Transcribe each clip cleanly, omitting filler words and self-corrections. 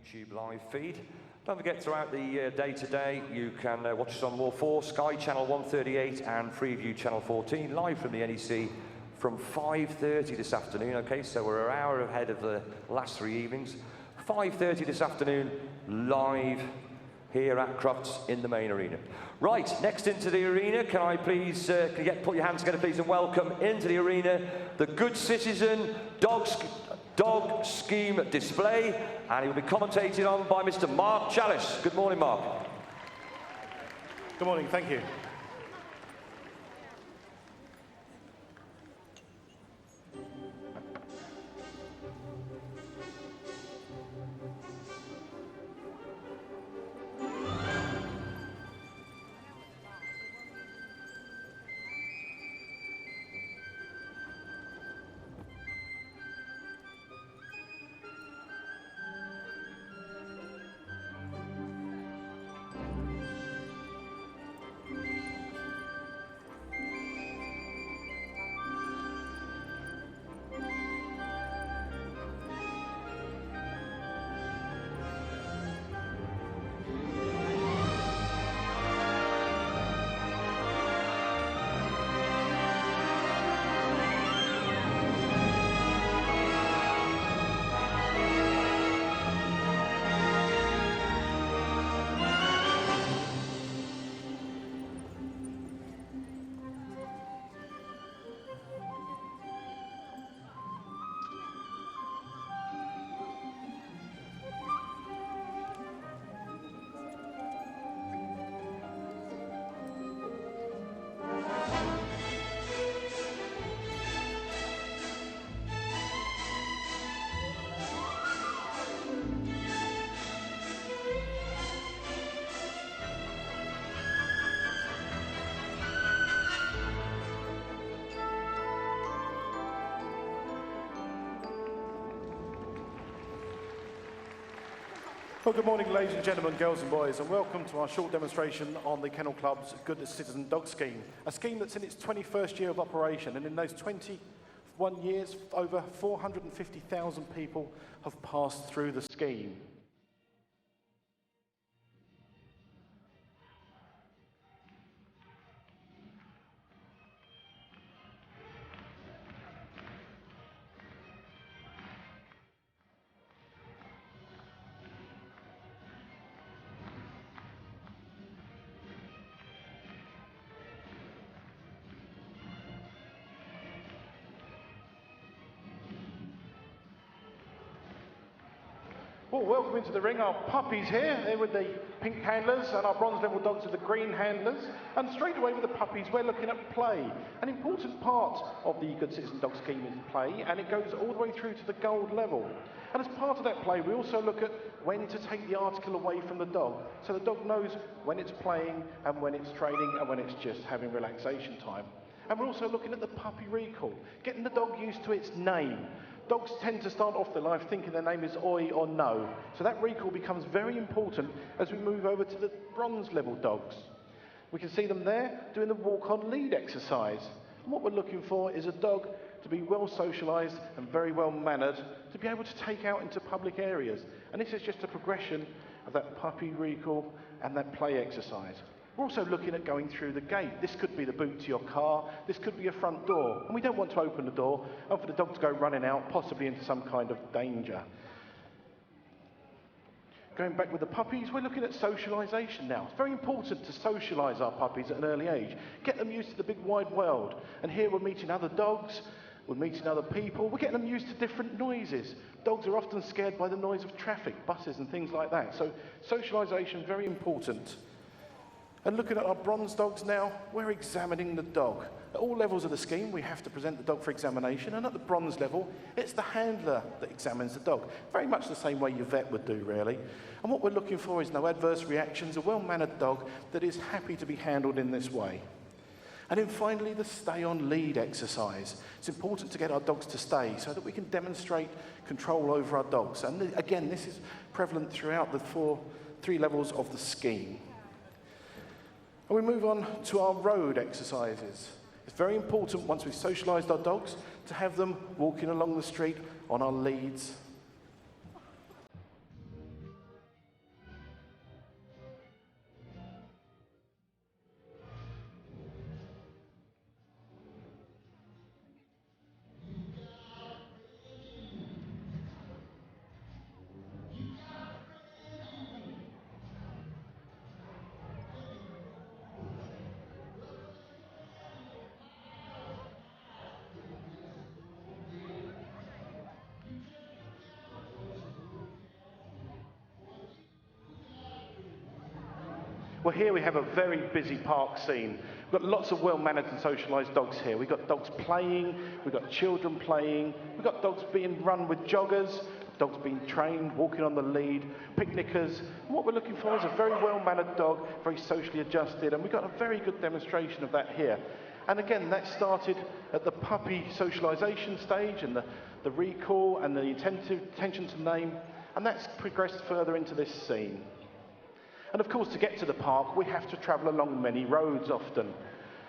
YouTube live feed. Don't forget, throughout the day today, you can watch us on War 4, Sky Channel 138 and Freeview Channel 14, live from the NEC from 5:30 this afternoon. Okay, so we're an hour ahead of the last three evenings. 5:30 this afternoon, live here at Crufts in the main arena. Right, next into the arena, can I please, put your hands together please and welcome into the arena the Good Citizen Dog Scheme Display, and he will be commentated on by Mr. Mark Chalice. Good morning, Mark. Good morning, thank you. Well, good morning, ladies and gentlemen, girls and boys, and welcome to our short demonstration on the Kennel Club's Good Citizen Dog Scheme, a scheme that's in its 21st year of operation, and in those 21 years, over 450,000 people have passed through the scheme. Well, welcome into the ring, our puppies here. They're with the pink handlers, and our bronze level dogs with the green handlers. And straight away with the puppies, we're looking at play. An important part of the Good Citizen Dog Scheme is play, and it goes all the way through to the gold level. And as part of that play, we also look at when to take the article away from the dog, so the dog knows when it's playing and when it's training and when it's just having relaxation time. And we're also looking at the puppy recall, getting the dog used to its name. Dogs tend to start off their life thinking their name is Oi or No, so that recall becomes very important as we move over to the bronze level dogs. We can see them there doing the walk on lead exercise. And what we're looking for is a dog to be well socialised and very well mannered, to be able to take out into public areas. And this is just a progression of that puppy recall and that play exercise. We're also looking at going through the gate. This could be the boot to your car, this could be your front door, and we don't want to open the door and for the dog to go running out, possibly into some kind of danger. Going back with the puppies, we're looking at socialisation now. It's very important to socialise our puppies at an early age, get them used to the big wide world. And here we're meeting other dogs, we're meeting other people, we're getting them used to different noises. Dogs are often scared by the noise of traffic, buses and things like that, so socialisation, very important. And looking at our bronze dogs now, we're examining the dog. At all levels of the scheme, we have to present the dog for examination, and at the bronze level, it's the handler that examines the dog. Very much the same way your vet would do, really. And what we're looking for is no adverse reactions, a well-mannered dog that is happy to be handled in this way. And then finally, the stay on lead exercise. It's important to get our dogs to stay so that we can demonstrate control over our dogs. And again, this is prevalent throughout the three levels of the scheme. And we move on to our road exercises. It's very important, once we've socialised our dogs, to have them walking along the street on our leads. Well, here we have a very busy park scene. We've got lots of well-mannered and socialised dogs here. We've got dogs playing, we've got children playing, we've got dogs being run with joggers, dogs being trained, walking on the lead, picnickers. And what we're looking for is a very well-mannered dog, very socially adjusted, and we've got a very good demonstration of that here. And again, that started at the puppy socialisation stage and the recall and the intention to name, and that's progressed further into this scene. And of course, to get to the park, we have to travel along many roads often.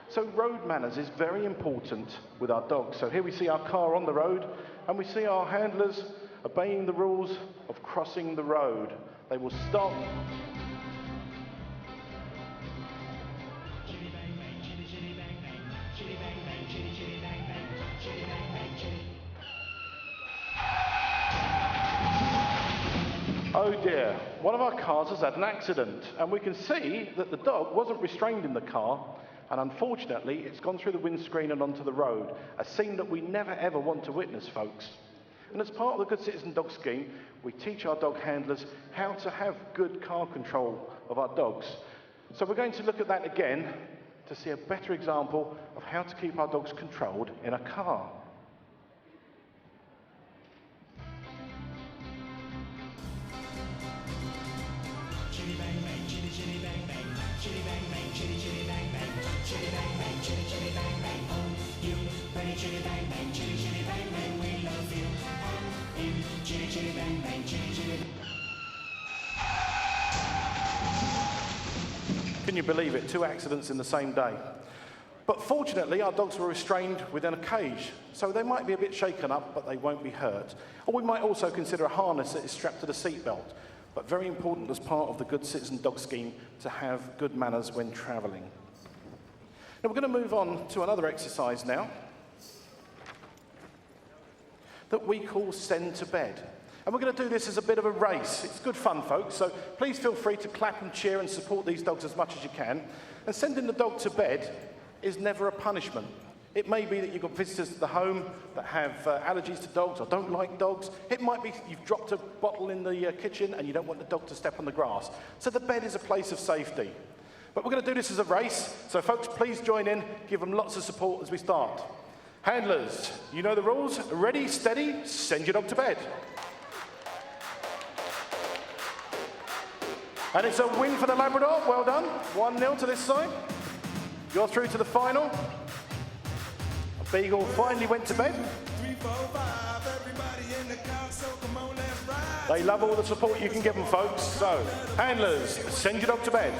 So road manners is very important with our dogs. So here we see our car on the road, and we see our handlers obeying the rules of crossing the road. They will stop. Oh dear, one of our cars has had an accident, and we can see that the dog wasn't restrained in the car, and unfortunately it's gone through the windscreen and onto the road, a scene that we never ever want to witness, folks. And as part of the Good Citizen Dog Scheme, we teach our dog handlers how to have good car control of our dogs. So we're going to look at that again to see a better example of how to keep our dogs controlled in a car. Chitty bang bang, chitty chitty bang bang, chitty bang bang, chitty chitty bang bang, chitty bang bang, chitty chitty bang bang. Oh, you, pretty chitty bang bang, chitty chitty bang bang, we love you. Oh, you, chitty chitty bang bang, chitty chitty. Can you believe it? 2 accidents in the same day. But fortunately, our dogs were restrained within a cage, so they might be a bit shaken up, but they won't be hurt. Or we might also consider a harness that is strapped to the seatbelt. But very important as part of the Good Citizen Dog Scheme to have good manners when travelling. Now we're going to move on to another exercise now that we call Send to Bed. And we're going to do this as a bit of a race. It's good fun, folks, so please feel free to clap and cheer and support these dogs as much as you can. And sending the dog to bed is never a punishment. It may be that you've got visitors at the home that have allergies to dogs or don't like dogs. It might be you've dropped a bottle in the kitchen and you don't want the dog to step on the grass. So the bed is a place of safety. But we're going to do this as a race, so folks, please join in, give them lots of support as we start. Handlers, you know the rules. Ready, steady, send your dog to bed. And it's a win for the Labrador, well done. 1-0 to this side. You're through to the final. Beagle finally went to bed. 3, 4, 5, everybody in the car, so come on, let's ride. They love all the support you can give them, folks. So, handlers, send your dog to bed.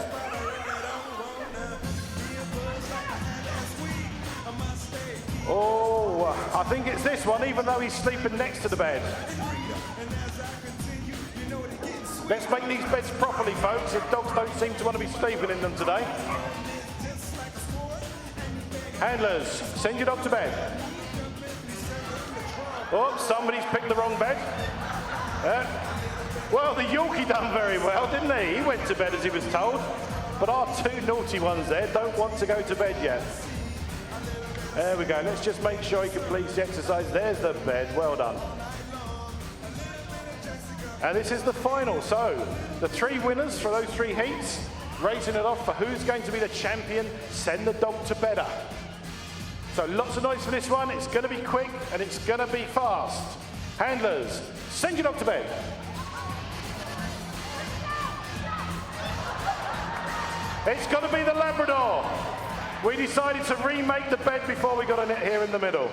Oh, I think it's this one, even though he's sleeping next to the bed. Let's make these beds properly, folks, if dogs don't seem to want to be sleeping in them today. Handlers, send your dog to bed. Oh, somebody's picked the wrong bed. Well, the Yorkie done very well, didn't he? He went to bed as he was told. But our 2 naughty ones there don't want to go to bed yet. There we go. Let's just make sure he completes the exercise. There's the bed. Well done. And this is the final. So, the 3 winners for those 3 heats, racing it off for who's going to be the champion. Send the dog to bedder. So lots of noise for this one. It's going to be quick and it's going to be fast. Handlers, send your dog to bed. It's got to be the Labrador. We decided to remake the bed before we got on it here in the middle.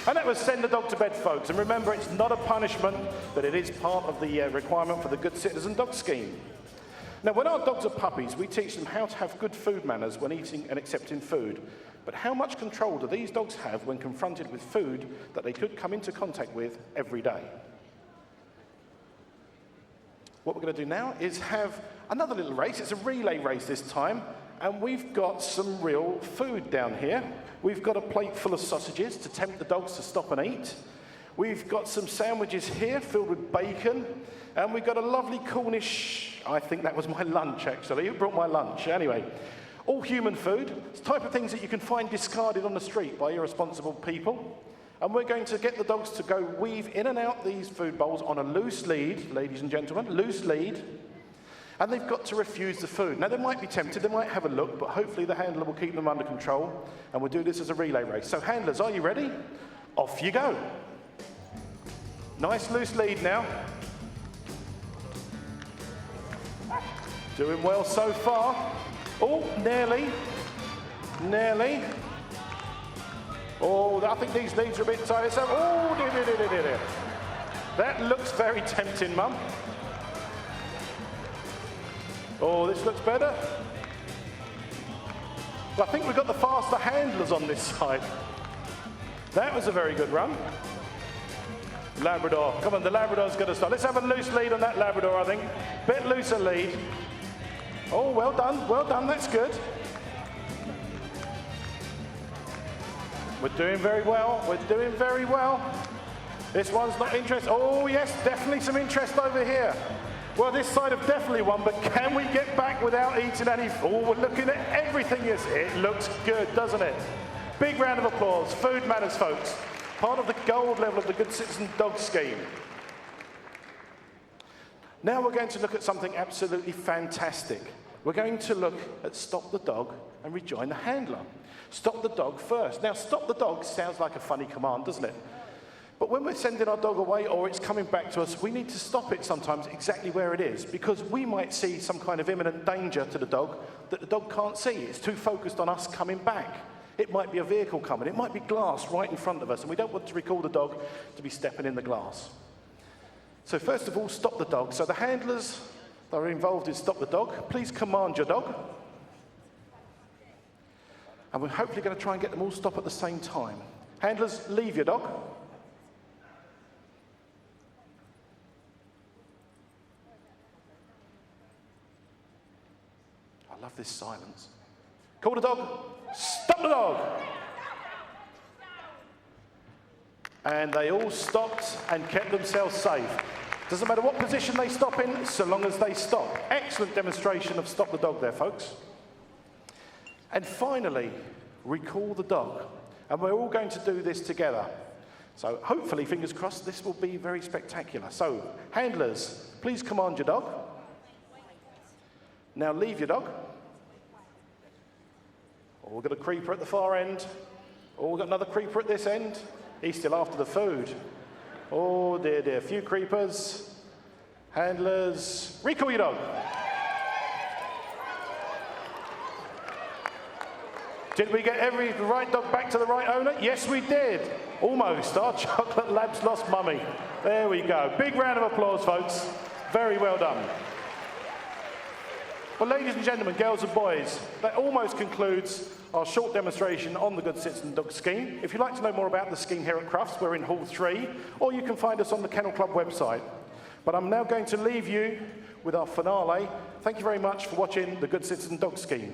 And that was send the dog to bed, folks. And remember, it's not a punishment, but it is part of the requirement for the Good Citizen Dog Scheme. Now, when our dogs are puppies, we teach them how to have good food manners when eating and accepting food. But how much control do these dogs have when confronted with food that they could come into contact with every day? What we're going to do now is have another little race. It's a relay race this time, and we've got some real food down here. We've got a plate full of sausages to tempt the dogs to stop and eat. We've got some sandwiches here filled with bacon, and we've got a lovely Cornish, I think that was my lunch actually. Who brought my lunch? Anyway, all human food. It's the type of things that you can find discarded on the street by irresponsible people. And we're going to get the dogs to go weave in and out these food bowls on a loose lead, ladies and gentlemen, loose lead. and they've got to refuse the food. Now, they might be tempted, they might have a look, but hopefully the handler will keep them under control, and we'll do this as a relay race. So handlers, are you ready? Off you go. Nice loose lead now. Doing well so far. Oh, nearly. Nearly. Oh, I think these leads are a bit tight. So, oh, dear. That looks very tempting, Mum. Oh, this looks better. Well, I think we've got the faster handlers on this side. That was a very good run. Labrador. Come on, the Labrador's going to start. Let's have a loose lead on that Labrador, I think. Bit looser lead. Oh, well done. Well done. That's good. We're doing very well. We're doing very well. This one's not interested. Oh, yes, definitely some interest over here. Well, this side have definitely won, but can we get back without eating any? Oh, we're looking at everything. Yes, it looks good, doesn't it? Big round of applause. Food matters, folks. Part of the gold level of the Good Citizen Dog Scheme. Now we're going to look at something absolutely fantastic. We're going to look at stop the dog and rejoin the handler. Stop the dog first. Now, stop the dog sounds like a funny command, doesn't it? But when we're sending our dog away or it's coming back to us, we need to stop it sometimes exactly where it is, because we might see some kind of imminent danger to the dog that the dog can't see. It's too focused on us coming back. It might be a vehicle coming. It might be glass right in front of us, and we don't want to recall the dog to be stepping in the glass. So first of all, stop the dog. So the handlers that are involved in stop the dog, please command your dog. And we're hopefully going to try and get them all stop at the same time. Handlers, leave your dog. I love this silence. Call the dog. Stop the dog. And they all stopped and kept themselves safe. Doesn't matter what position they stop in, so long as they stop. Excellent demonstration of stop the dog there, folks. And finally, recall the dog. And we're all going to do this together. So hopefully, fingers crossed, this will be very spectacular. So, handlers, please command your dog. Now leave your dog. Oh, we've got a creeper at the far end. Oh, we've got another creeper at this end. He's still after the food. Oh, dear, dear. A few creepers. Handlers. Recall your dog. Did we get every right dog back to the right owner? Yes, we did. Almost. Our chocolate lab's lost mummy. There we go. Big round of applause, folks. Very well done. Well, ladies and gentlemen, girls and boys, that almost concludes our short demonstration on the Good Citizen Dog Scheme. If you'd like to know more about the scheme here at Crufts, we're in Hall 3, or you can find us on the Kennel Club website. But I'm now going to leave you with our finale. Thank you very much for watching the Good Citizen Dog Scheme.